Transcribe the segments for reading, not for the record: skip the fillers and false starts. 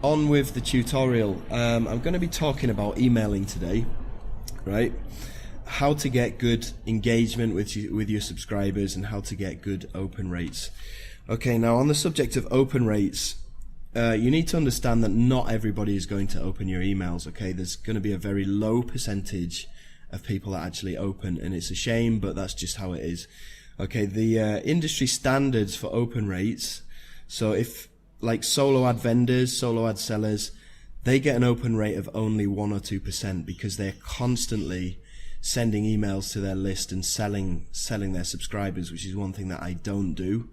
on with the tutorial. I'm going to be talking about emailing today, right? How to get good engagement with your subscribers and how to get good open rates. Okay, now on the subject of open rates, you need to understand that not everybody is going to open your emails. Okay, there's going to be a very low percentage of people that actually open, and it's a shame, but that's just how it is. Okay, the industry standards for open rates, so if like solo ad vendors, solo ad sellers, they get an open rate of only 1 or 2% because they're constantly sending emails to their list and selling their subscribers, which is one thing that I don't do.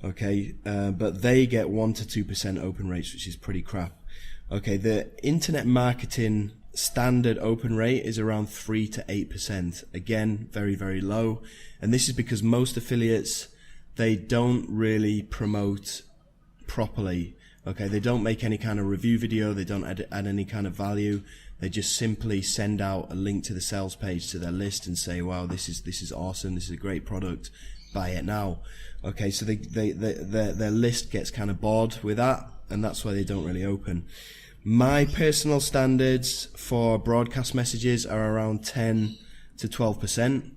Okay, but they get 1 to 2% open rates, which is pretty crap. Okay, the internet marketing standard open rate is around 3 to 8%. Again, very, very low. And this is because most affiliates, they don't really promote properly. Okay, they don't make any kind of review video, they don't add any kind of value. They just simply send out a link to the sales page to their list and say, wow, this is awesome, this is a great product, buy it now. Okay, so their list gets kind of bored with that, and that's why they don't really open. My personal standards for broadcast messages are around 10 to 12%.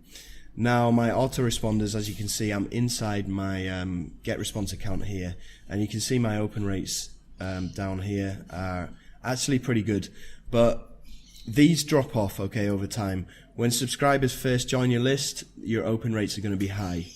Now my autoresponders, as you can see, I'm inside my GetResponse account here, and you can see my open rates down here are actually pretty good, but these drop off, okay, over time. When subscribers first join your list, your open rates are going to be high,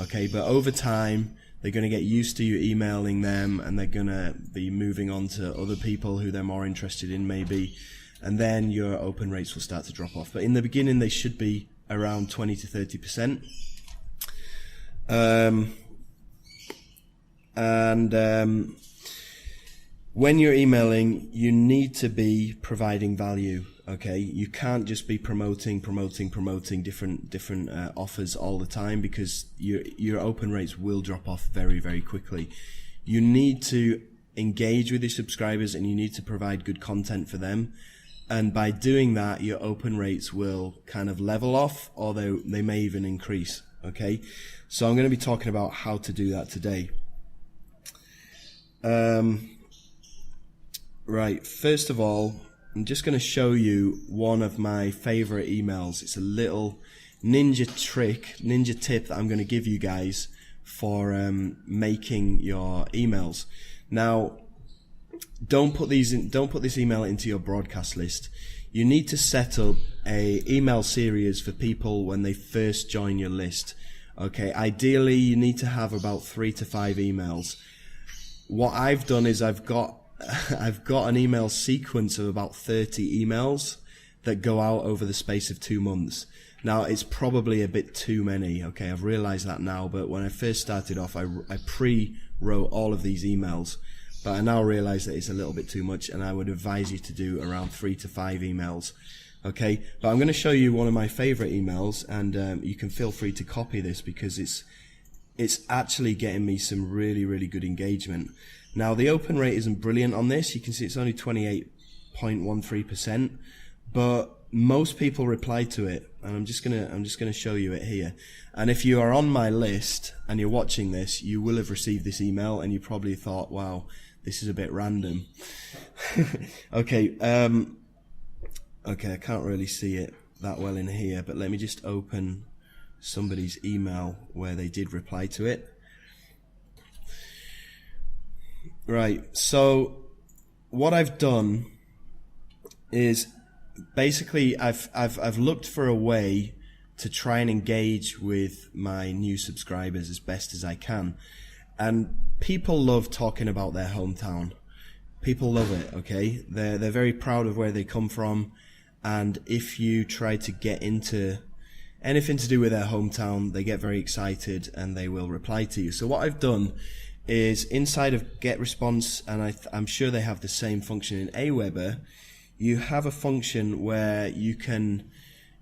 okay, but over time they're going to get used to you emailing them, and they're going to be moving on to other people who they're more interested in maybe, and then your open rates will start to drop off. But in the beginning they should be around 20 to 30%. When you're emailing, you need to be providing value. Okay, you can't just be promoting different offers all the time, because your open rates will drop off very, very quickly. You need to engage with your subscribers, and you need to provide good content for them. And by doing that, your open rates will kind of level off, or they may even increase. Okay, so I'm going to be talking about how to do that today. Right, first of all, I'm just going to show you one of my favorite emails. It's a little ninja tip that I'm going to give you guys for making your emails. Now, don't put this email into your broadcast list. You need to set up a email series for people when they first join your list. Okay, ideally you need to have about 3 to 5 emails. What I've done is I've got an email sequence of about 30 emails that go out over the space of 2 months. Now, it's probably a bit too many, okay, I've realized that now, but when I first started off, I pre-wrote all of these emails, but I now realize that it's a little bit too much, and I would advise you to do around 3 to 5 emails, okay? But I'm going to show you one of my favorite emails, and you can feel free to copy this, because it's actually getting me some really, really good engagement. Now, the open rate isn't brilliant on this. You can see it's only 28.13%, but most people reply to it, and I'm just gonna show you it here. And if you are on my list and you're watching this, you will have received this email, and you probably thought, wow, this is a bit random. Okay, okay, I can't really see it that well in here, but let me just open somebody's email where they did reply to it. Right, so what I've done is basically I've looked for a way to try and engage with my new subscribers as best as I can. And people love talking about their hometown. People love it, okay? They're very proud of where they come from, and if you try to get into anything to do with their hometown, they get very excited and they will reply to you. So what I've done is inside of GetResponse, and I'm sure they have the same function in Aweber, you have a function where you can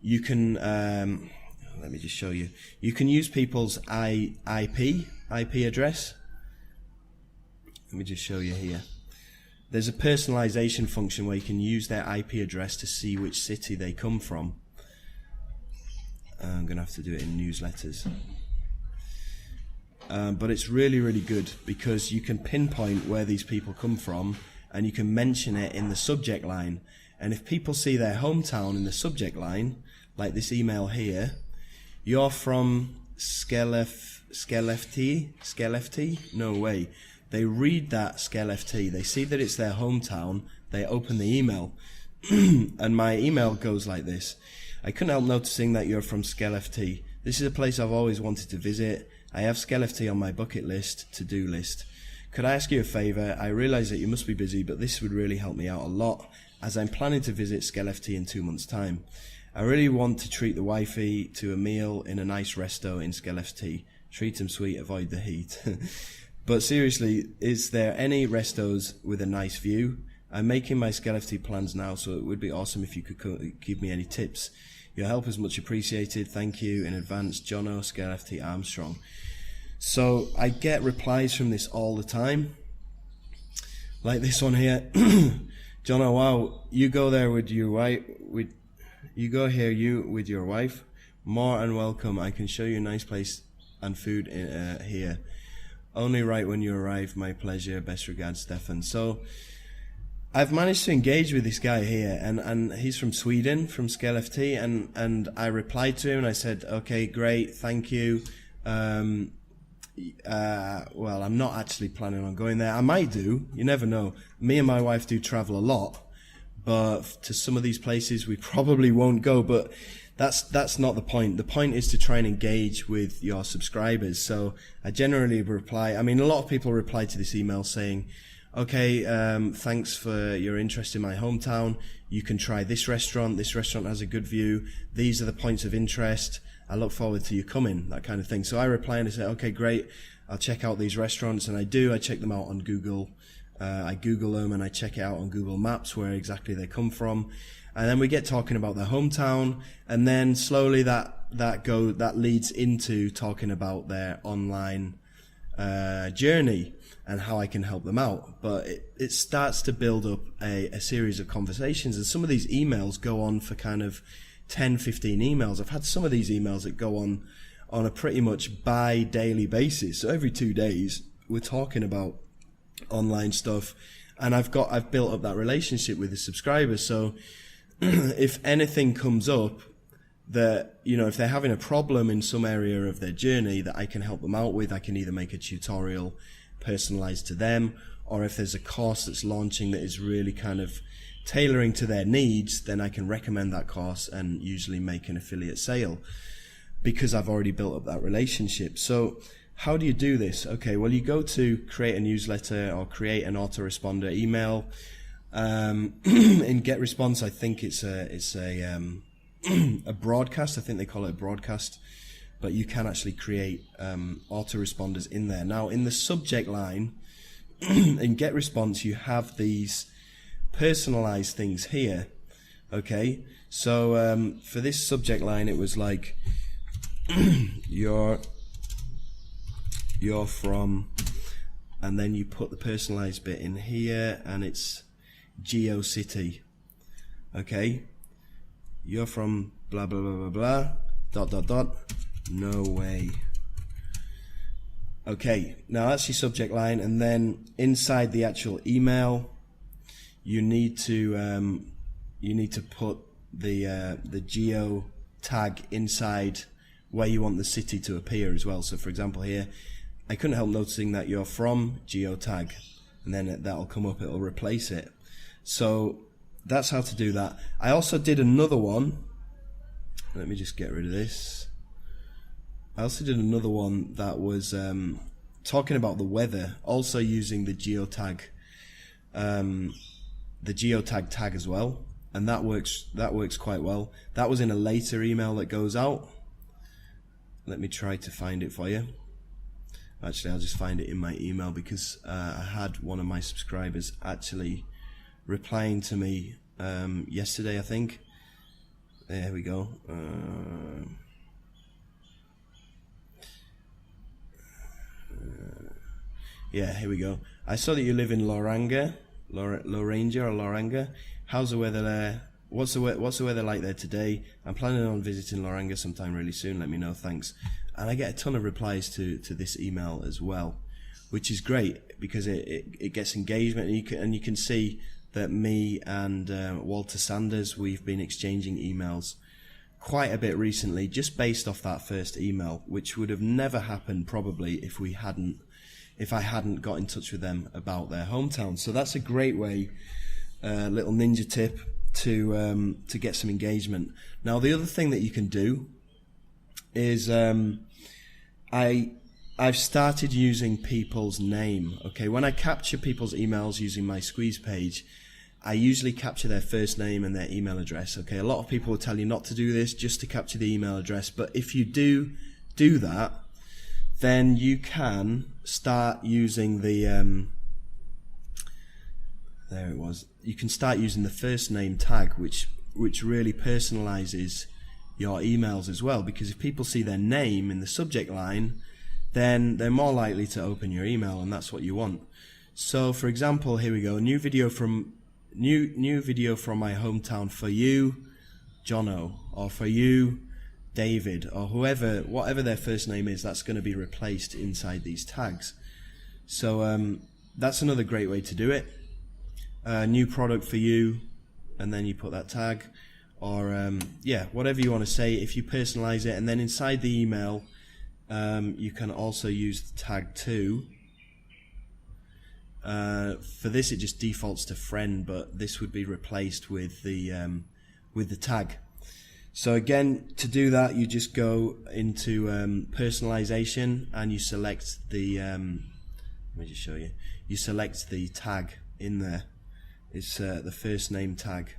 let me just show you. You can use people's IP address. Let me just show you here. There's a personalization function where you can use their IP address to see which city they come from. I'm going to have to do it in newsletters. But it's really, really good because you can pinpoint where these people come from and you can mention it in the subject line. And if people see their hometown in the subject line, like this email here, you're from Skellefteå? No way. They read that Skellefteå, they see that it's their hometown, they open the email, and my email goes like this. I couldn't help noticing that you're from Skellefteå. This is a place I've always wanted to visit. I have Skellefteå on my bucket list, to-do list. Could I ask you a favour? I realise that you must be busy, but this would really help me out a lot, as I'm planning to visit Skellefteå in 2 months' time. I really want to treat the wifey to a meal in a nice resto in Skellefteå. Treat them sweet, avoid the heat. But seriously, is there any restos with a nice view? I'm making my Skellefteå plans now, so it would be awesome if you could give me any tips. Your help is much appreciated. Thank you in advance, Jono, Skellefteå Armstrong. So I get replies from this all the time, like this one here. Jono, wow, you go there with your wife. You go here, with your wife. More and welcome. I can show you a nice place and food here. Only right when you arrive. My pleasure. Best regards, Stefan. So I've managed to engage with this guy here, and he's from Sweden, from Skellefteå, and I replied to him and I said, okay, great, thank you. Well, I'm not actually planning on going there. I might do, you never know. Me and my wife do travel a lot, but to some of these places we probably won't go, but that's not the point. The point is to try and engage with your subscribers. So I generally reply, I mean, a lot of people reply to this email saying, okay, thanks for your interest in my hometown. You can try this restaurant. This restaurant has a good view. These are the points of interest. I look forward to you coming, that kind of thing. So I reply and I say, okay, great. I'll check out these restaurants. And I do. I check them out on Google. I Google them and I check it out on Google Maps where exactly they come from. And then we get talking about their hometown. And then slowly that leads into talking about their online journey and how I can help them out. But it starts to build up a series of conversations, and some of these emails go on for kind of 10, 15 emails. I've had some of these emails that go on a pretty much bi-daily basis. So every 2 days we're talking about online stuff, and I've built up that relationship with the subscribers. So if anything comes up that, you know, if they're having a problem in some area of their journey that I can help them out with, I can either make a tutorial personalized to them, or if there's a course that's launching that is really kind of tailoring to their needs, then I can recommend that course and usually make an affiliate sale because I've already built up that relationship. So how do you do this? Okay, well, you go to create a newsletter or create an autoresponder email. In GetResponse, I think it's a broadcast. I think they call it a broadcast, but you can actually create autoresponders in there. Now, in the subject line, in GetResponse, you have these personalized things here. Okay, so for this subject line, it was like you're from, and then you put the personalized bit in here, and it's GeoCity. Okay, you're from blah blah blah blah blah ... No way. Okay, now that's your subject line, and then inside the actual email, you need to put the geo tag inside where you want the city to appear as well. So, for example, here, I couldn't help noticing that you're from geotag, and then that'll come up. It'll replace it. So that's how to do that. I also did another one. Let me just get rid of this. I also did another one that was talking about the weather, also using the geotag tag as well, and that works quite well. That was in a later email that goes out. Let me try to find it for you. Actually, I'll just find it in my email because I had one of my subscribers actually replying to me yesterday, I think. There we go. Yeah, here we go. I saw that you live in Loranga. How's the weather there? What's the weather like there today? I'm planning on visiting Loranga sometime really soon. Let me know, thanks. And I get a ton of replies to this email as well, which is great because it gets engagement, and you can see that me and Walter Sanders, we've been exchanging emails quite a bit recently, just based off that first email, which would have never happened probably if I hadn't got in touch with them about their hometown. So that's a great way, little ninja tip to get some engagement. Now the other thing that you can do is I've started using people's name. Okay, when I capture people's emails using my squeeze page, I usually capture their first name and their email address. Okay, a lot of people will tell you not to do this, just to capture the email address. But if you do that, then you can start using the there it was. You can start using the first name tag, which really personalizes your emails as well. Because if people see their name in the subject line, then they're more likely to open your email, and that's what you want. So, for example, here we go. New video from my hometown for you, Jono, or for you, David, or whatever their first name is. That's going to be replaced inside these tags. So that's another great way to do it. New product for you, and then you put that tag, or whatever you want to say. If you personalize it, and then inside the email, you can also use the tag too. For this, it just defaults to friend, but this would be replaced with the tag. So again, to do that, you just go into personalization, and you select the let me just show you. You select the tag in there. It's the first name tag.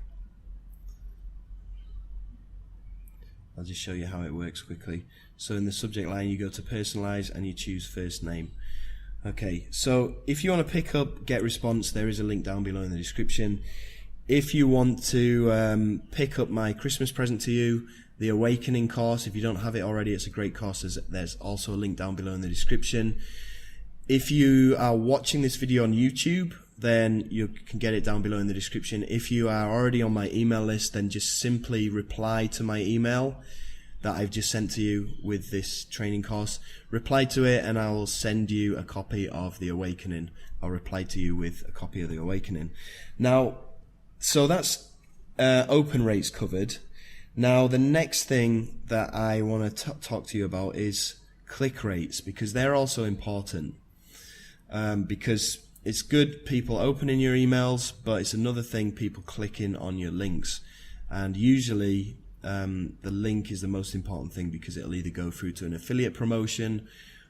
I'll just show you how it works quickly. So in the subject line, you go to personalize and you choose first name. Okay, so if you want to pick up GetResponse, there is a link down below in the description. If you want to pick up my Christmas present to you, the Awakening course, if you don't have it already, it's a great course. There's also a link down below in the description. If you are watching this video on YouTube, then you can get it down below in the description. If you are already on my email list, then just simply reply to my email that I've just sent to you with this training course. Reply to it and I will send you a copy of the Awakening. I'll reply to you with a copy of the Awakening. Now, so that's open rates covered. Now the next thing that I want to talk to you about is click rates, because they're also important. Because it's good people opening your emails, but it's another thing people clicking on your links. And usually the link is the most important thing, because it'll either go through to an affiliate promotion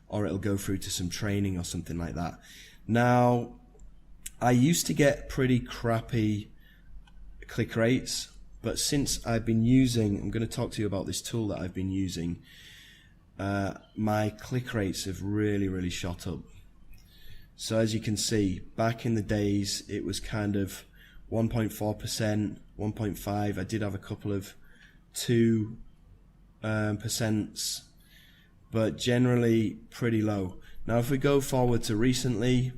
or it'll go through to some training or something like that. Now, I used to get pretty crappy click rates, but since I've been using, I'm going to talk to you about this tool that I've been using, my click rates have really shot up. So as you can see, back in the days, it was kind of 1.4%, 1.5. I did have a couple of 2%, but generally pretty low. Now, if we go forward to recently,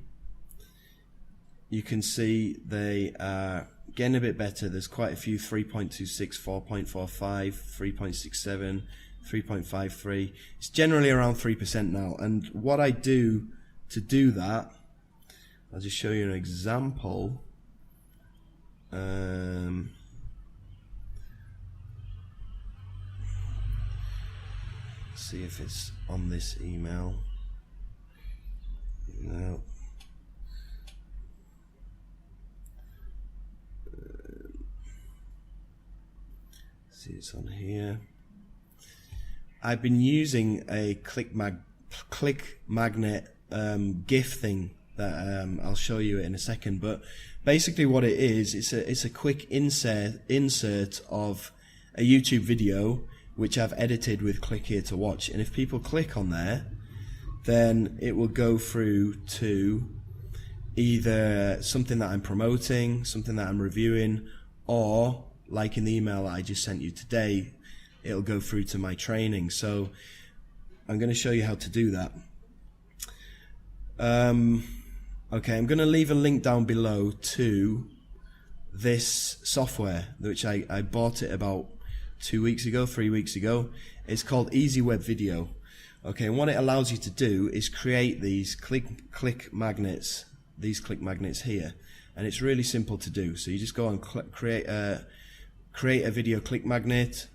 you can see they are getting a bit better. There's quite a few: 3.26, 4.45, 3.67, 3.53. It's generally around 3% now. And what I do to do that, I'll just show you an example. See if it's on this email. No. See, it's on here. I've been using a click magnet GIF thing that I'll show you in a second, but basically what it is, it's a quick insert of a YouTube video which I've edited with Click Here to Watch, and if people click on there, then it will go through to either something that I'm promoting, something that I'm reviewing, or like in the email that I just sent you today, it'll go through to my training. So I'm going to show you how to do that. Okay, I'm going to leave a link down below to this software, which I bought it about 3 weeks ago. It's called Easy Web Video. Okay, and what it allows you to do is create these click magnets, here, and it's really simple to do. So you just go and create a video click magnet,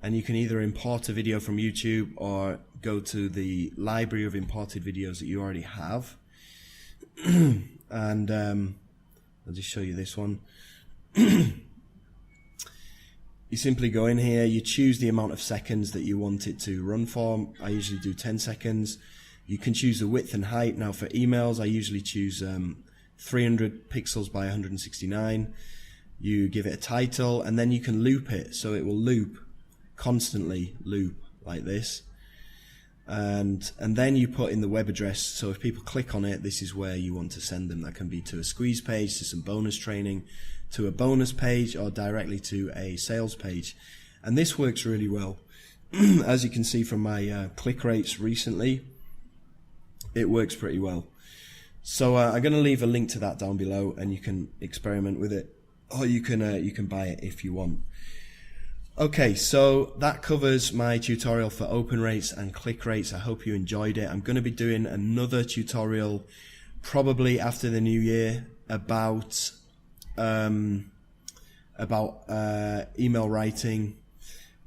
and you can either import a video from YouTube or go to the library of imported videos that you already have. And I'll just show you this one. You simply go in here, you choose the amount of seconds that you want it to run for. I usually do 10 seconds. You can choose the width and height. Now for emails, I usually choose 300 pixels by 169. You give it a title, and then you can loop it, so it will constantly loop like this. And then you put in the web address, so if people click on it, this is where you want to send them. That can be to a squeeze page, to some bonus training, to a bonus page, or directly to a sales page. And this works really well. As you can see from my click rates recently, it works pretty well. So I'm going to leave a link to that down below, and you can experiment with it, or you can buy it if you want. Okay, so that covers my tutorial for open rates and click rates. I hope you enjoyed it. I'm going to be doing another tutorial probably after the new year about email writing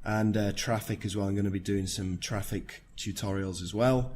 and traffic as well. I'm going to be doing some traffic tutorials as well.